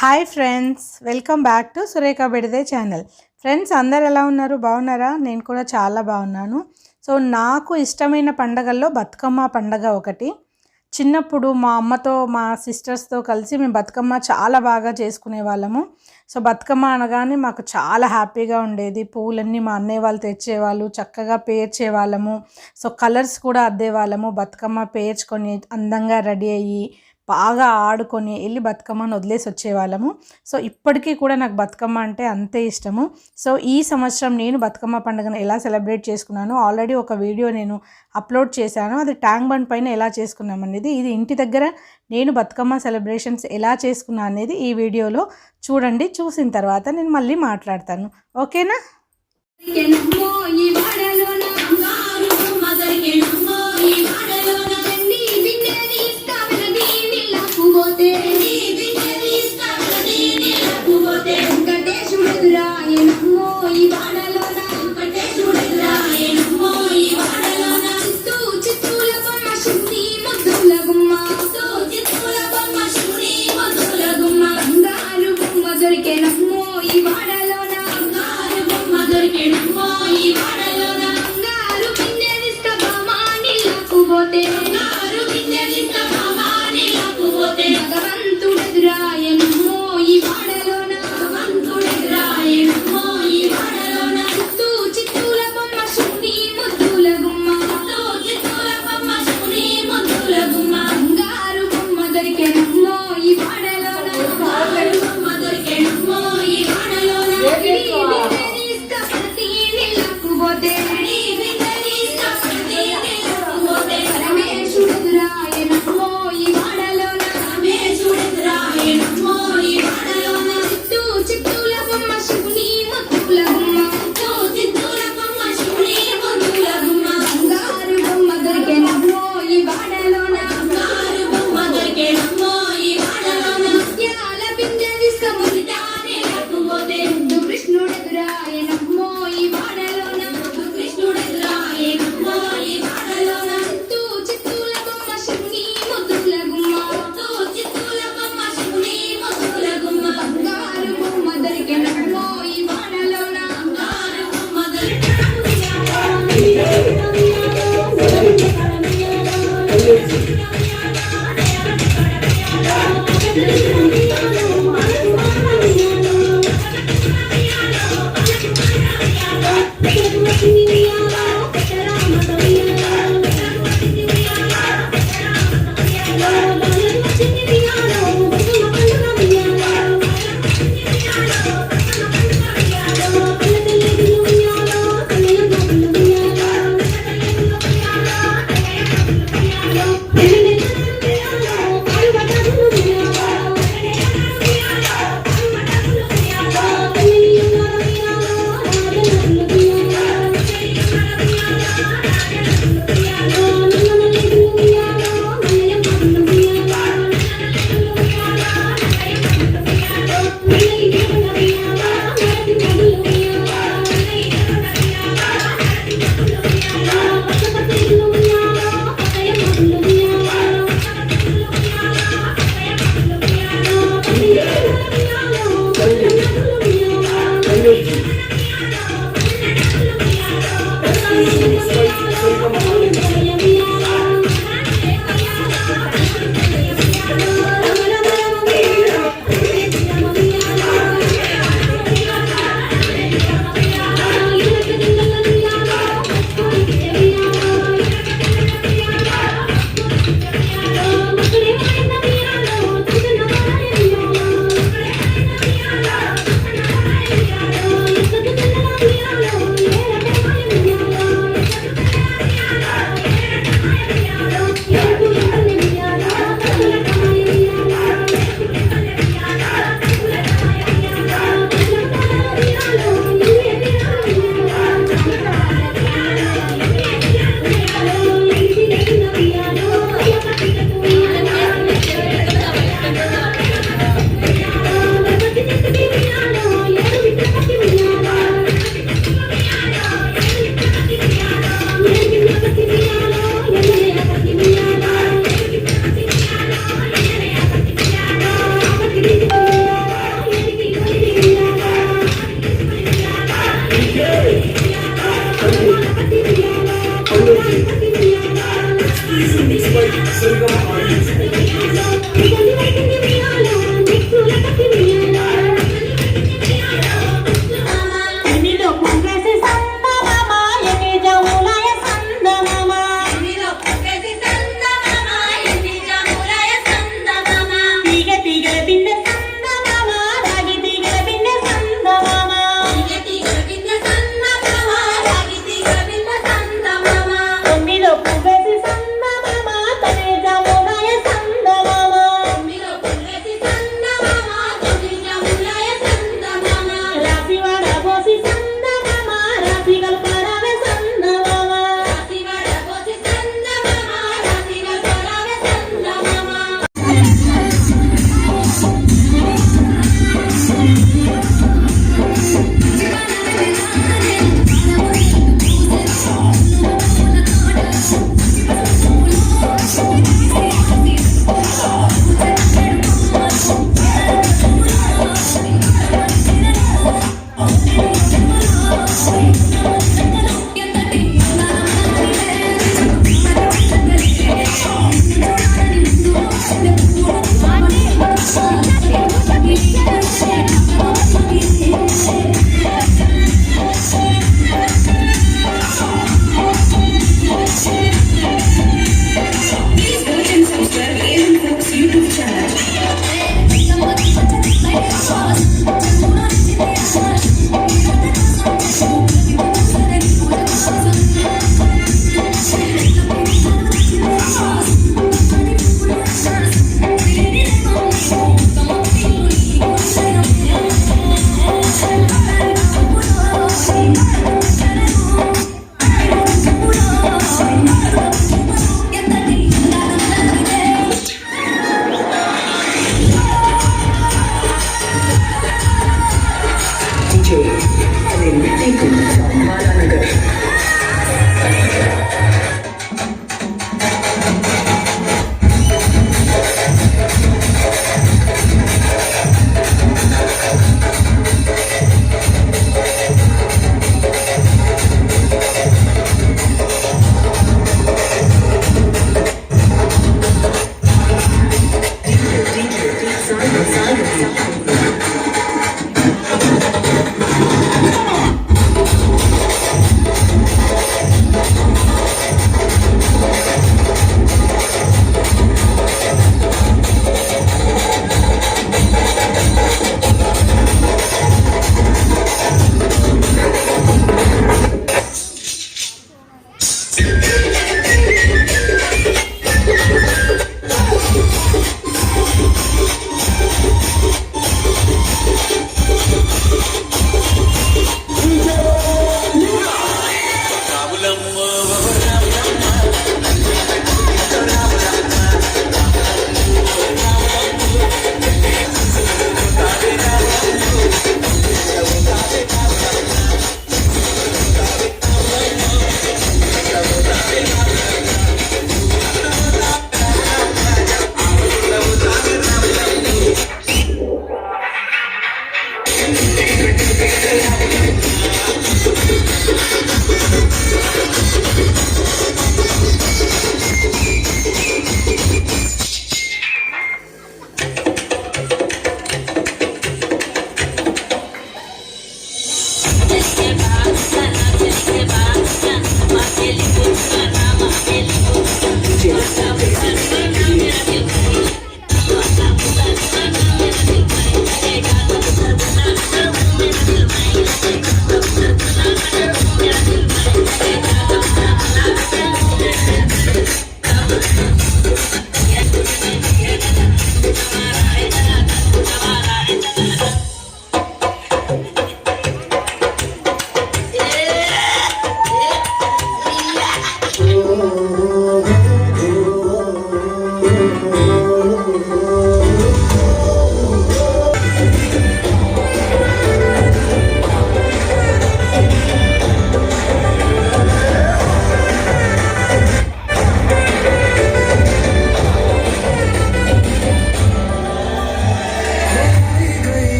Hi friends, welcome back to Surekha Bedide channel. Friends, అందరు ఎలా ఉన్నారు? బాగున్నారా? నేను కూడా చాలా బాగున్నాను. సో నాకు ఇష్టమైన పండగల్లో బతుకమ్మ పండగ ఒకటి. చిన్నప్పుడు మా అమ్మతో మా సిస్టర్స్తో కలిసి మేము బతుకమ్మ చాలా బాగా చేసుకునే వాళ్ళము. సో బతుకమ్మ అనగానే మాకు చాలా హ్యాపీగా ఉండేది. పువ్వులన్నీ మా అన్నయ్య వాళ్ళు తెచ్చేవాళ్ళు, చక్కగా పేర్చేవాళ్ళము. సో కలర్స్ కూడా అద్దేవాళ్ళము. బతుకమ్మ పేర్చుకొని అందంగా రెడీ అయ్యి బాగా ఆడుకొని వెళ్ళి బతుకమ్మను వదిలేసి వచ్చేవాళ్ళము. సో ఇప్పటికీ కూడా నాకు బతుకమ్మ అంటే అంతే ఇష్టము. సో ఈ సంవత్సరం నేను బతుకమ్మ పండుగను ఎలా సెలబ్రేట్ చేసుకున్నాను ఆల్రెడీ ఒక వీడియో నేను అప్లోడ్ చేశాను. అది ట్యాంక్ బండ్ పైన ఎలా చేసుకున్నాం అనేది, ఇది ఇంటి దగ్గర నేను బతుకమ్మ సెలబ్రేషన్స్ ఎలా చేసుకున్నా అనేది ఈ వీడియోలో చూడండి. చూసిన తర్వాత నేను మళ్ళీ మాట్లాడతాను, ఓకేనా?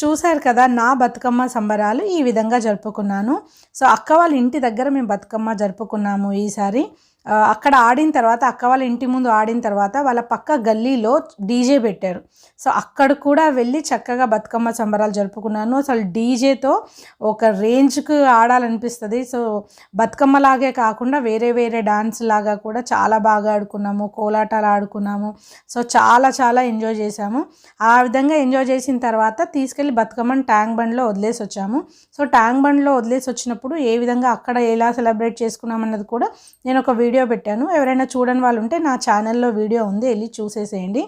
చూశారు కదా నా బతుకమ్మ సంబరాలు ఈ విధంగా జరుపుకున్నాను. సో అక్క వాళ్ళ ఇంటి దగ్గర మేము బతుకమ్మ జరుపుకున్నాము ఈసారి. అక్కడ ఆడిన తర్వాత అక్క వాళ్ళ ఇంటి ముందు ఆడిన తర్వాత వాళ్ళ పక్క గల్లీలో డీజే పెట్టారు. సో అక్కడ కూడా వెళ్ళి చక్కగా బతుకమ్మ సంబరాలు జరుపుకున్నాను. అసలు డీజేతో ఒక రేంజ్కి ఆడాలనిపిస్తుంది. సో బతుకమ్మలాగే కాకుండా వేరే వేరే డాన్స్ లాగా కూడా చాలా బాగా ఆడుకున్నాము, కోలాటాలు ఆడుకున్నాము. సో చాలా చాలా ఎంజాయ్ చేసాము. ఆ విధంగా ఎంజాయ్ చేసిన తర్వాత తీసుకెళ్ళి బతుకమ్మని ట్యాంక్ బండ్లో వదిలేసి వచ్చాము. సో ట్యాంక్ బండ్లో వదిలేసి వచ్చినప్పుడు ఏ విధంగా అక్కడ ఎలా సెలబ్రేట్ చేసుకున్నామన్నది కూడా నేను ఒక వీడియో పెట్టాను. ఎవరైనా చూడని వాళ్ళు ఉంటే నా ఛానల్లో వీడియో ఉంది, వెళ్ళి చూసేసేయండి.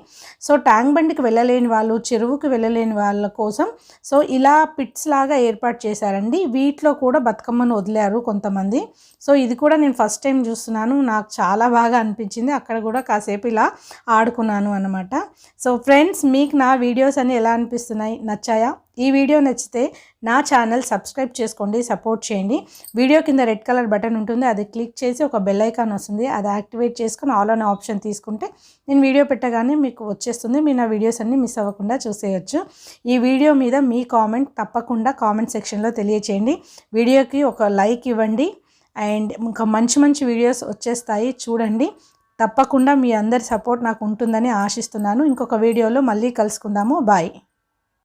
సో ట్యాంక్ బండ్కి వెళ్ళలేని వాళ్ళు, చెరువుకి వెళ్ళలేని వాళ్ళ కోసం సో ఇలా పిట్స్ లాగా ఏర్పాటు చేశారండి. వీటిలో కూడా బతుకమ్మను వదిలారు కొంతమంది. సో ఇది కూడా నేను ఫస్ట్ టైం చూస్తున్నాను, నాకు చాలా బాగా అనిపించింది. అక్కడ కూడా కాసేపు ఇలా ఆడుకున్నాను అన్నమాట. సో ఫ్రెండ్స్, మీకు నా వీడియోస్ అన్ని ఎలా అనిపిస్తున్నాయి, నచ్చాయా? ఈ వీడియో నచ్చితే నా ఛానల్ సబ్స్క్రైబ్ చేసుకోండి, సపోర్ట్ చేయండి. వీడియో కింద రెడ్ కలర్ బటన్ ఉంటుంది, అది క్లిక్ చేసి ఒక బెల్ ఐకాన్ వస్తుంది, అది యాక్టివేట్ చేసుకొని ఆల్ అనే ఆప్షన్ తీసుకుంటే నేను వీడియో పెట్టగానే మీకు వచ్చేస్తుంది. మీరు నా వీడియోస్ అన్ని మిస్ అవ్వకుండా చూసేయచ్చు. ఈ వీడియో మీద మీ కామెంట్ తప్పకుండా కామెంట్ సెక్షన్లో తెలియచేయండి. వీడియోకి ఒక లైక్ ఇవ్వండి. అండ్ ఇంకా మంచి మంచి వీడియోస్ వచ్చేస్తాయి, చూడండి. తప్పకుండా మీ అందరి సపోర్ట్ నాకు ఉంటుందని ఆశిస్తున్నాను. ఇంకొక వీడియోలో మళ్ళీ కలుసుకుందాము. బాయ్.